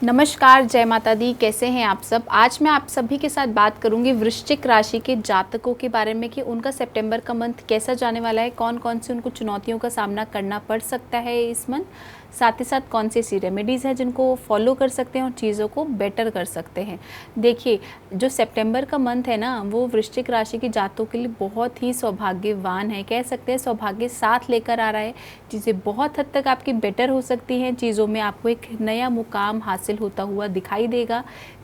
नमस्कार, जय माता दी। कैसे हैं आप सब। आज मैं आप सभी के साथ बात करूंगी वृश्चिक राशि के जातकों के बारे में कि उनका सितंबर का मंथ कैसा जाने वाला है, कौन कौन सी उनको चुनौतियों का सामना करना पड़ सकता है इस मंथ, साथ ही साथ कौन सी ऐसी रेमेडीज़ हैं जिनको फॉलो कर सकते हैं और चीज़ों को बेटर कर सकते हैं। देखिए, जो सितंबर का मंथ है ना, वो वृश्चिक राशि के जातकों के लिए बहुत ही सौभाग्यवान है। कह सकते हैं सौभाग्य साथ लेकर आ रहा है। चीज़ें बहुत हद तक आपकी बेटर हो सकती हैं। चीज़ों में आपको एक नया मुकाम हासिल होता हुआ दिखाई देगा।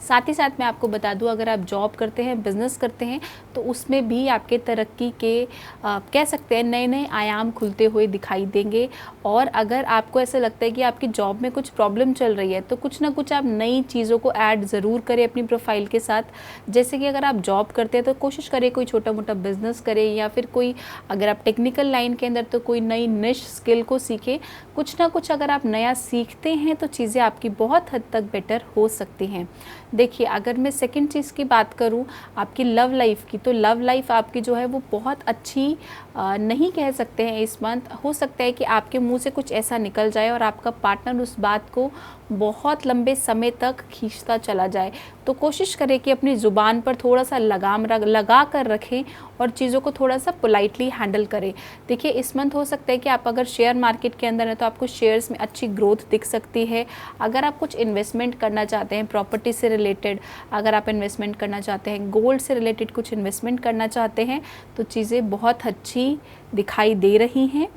साथ ही साथ मैं आपको बता दूं, अगर आप जॉब करते हैं, बिजनेस करते हैं, तो उसमें भी आपके तरक्की के कह सकते हैं नए नए आयाम खुलते हुए दिखाई देंगे। और अगर आपको ऐसा लगता है कि आपकी जॉब में कुछ प्रॉब्लम चल रही है, तो कुछ ना कुछ आप नई चीज़ों को ऐड ज़रूर करें अपनी प्रोफाइल के साथ। जैसे कि अगर आप जॉब करते हैं तो कोशिश करें कोई छोटा मोटा बिजनेस करें, या फिर कोई अगर आप टेक्निकल लाइन के अंदर तो कोई नई निश स्किल को सीखें। कुछ ना कुछ अगर आप नया सीखते हैं तो चीज़ें आपकी बहुत हद तक बेटर हो सकती हैं। देखिए, अगर मैं सेकंड चीज़ की बात करूं आपकी लव लाइफ की, तो लव लाइफ आपकी जो है वो बहुत अच्छी नहीं कह सकते हैं इस मंथ। हो सकता है कि आपके मुंह से कुछ ऐसा निकल जाए और आपका पार्टनर उस बात को बहुत लंबे समय तक खींचता चला जाए। तो कोशिश करें कि अपनी ज़ुबान पर थोड़ा सा लगाम लगा कर रखें और चीज़ों को थोड़ा सा पोलाइटली हैंडल करें। देखिए, इस मंथ हो सकता है कि आप अगर शेयर मार्केट के अंदर हैं तो आपको शेयर्स में अच्छी ग्रोथ दिख सकती है। अगर आप कुछ इन्वेस्टमेंट करना चाहते हैं प्रॉपर्टी से रिलेटेड, अगर आप इन्वेस्टमेंट करना चाहते हैं गोल्ड से रिलेटेड कुछ इन्वेस्टमेंट करना चाहते हैं, तो चीज़ें बहुत अच्छी दिखाई दे रही हैं।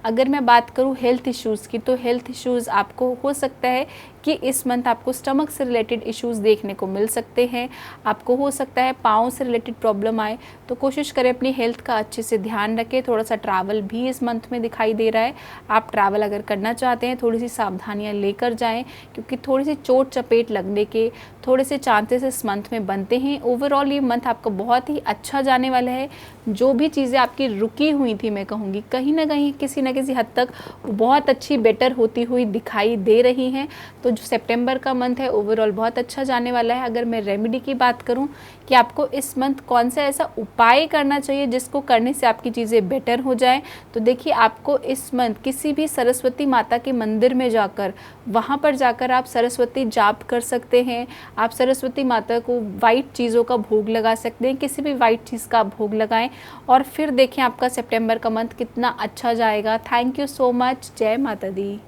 अगर मैं बात करूं हेल्थ इश्यूज़ की, तो हेल्थ इश्यूज़ आपको हो सकता है कि इस मंथ आपको स्टमक से रिलेटेड इश्यूज़ देखने को मिल सकते हैं। आपको हो सकता है पाँव से रिलेटेड प्रॉब्लम आए, तो कोशिश करें अपनी हेल्थ का अच्छे से ध्यान रखें। थोड़ा सा ट्रैवल भी इस मंथ में दिखाई दे रहा है। आप ट्रैवल अगर करना चाहते हैं थोड़ी सी सावधानियाँ लेकर जाएँ, क्योंकि थोड़ी सी चोट चपेट लगने के थोड़े से चांसेस इस मंथ में बनते हैं। ओवरऑल ये मंथ आपका बहुत ही अच्छा जाने वाला है। जो भी चीज़ें आपकी रुकी हुई थी, मैं कहूँगी कहीं ना कहीं किसी न किसी हद तक बहुत अच्छी बेटर होती हुई दिखाई दे रही हैं। तो जो सितंबर का मंथ है ओवरऑल बहुत अच्छा जाने वाला है। अगर मैं रेमेडी की बात करूं कि आपको इस मंथ कौन सा ऐसा उपाय करना चाहिए जिसको करने से आपकी चीज़ें बेटर हो जाएं, तो देखिए, आपको इस मंथ किसी भी सरस्वती माता के मंदिर में जाकर, वहाँ पर जाकर आप सरस्वती जाप कर सकते हैं। आप सरस्वती माता को वाइट चीज़ों का भोग लगा सकते हैं, किसी भी वाइट चीज़ का भोग लगाएं और फिर देखें आपका सितंबर का मंथ कितना अच्छा जाएगा। Thank you so much. जय माता दी।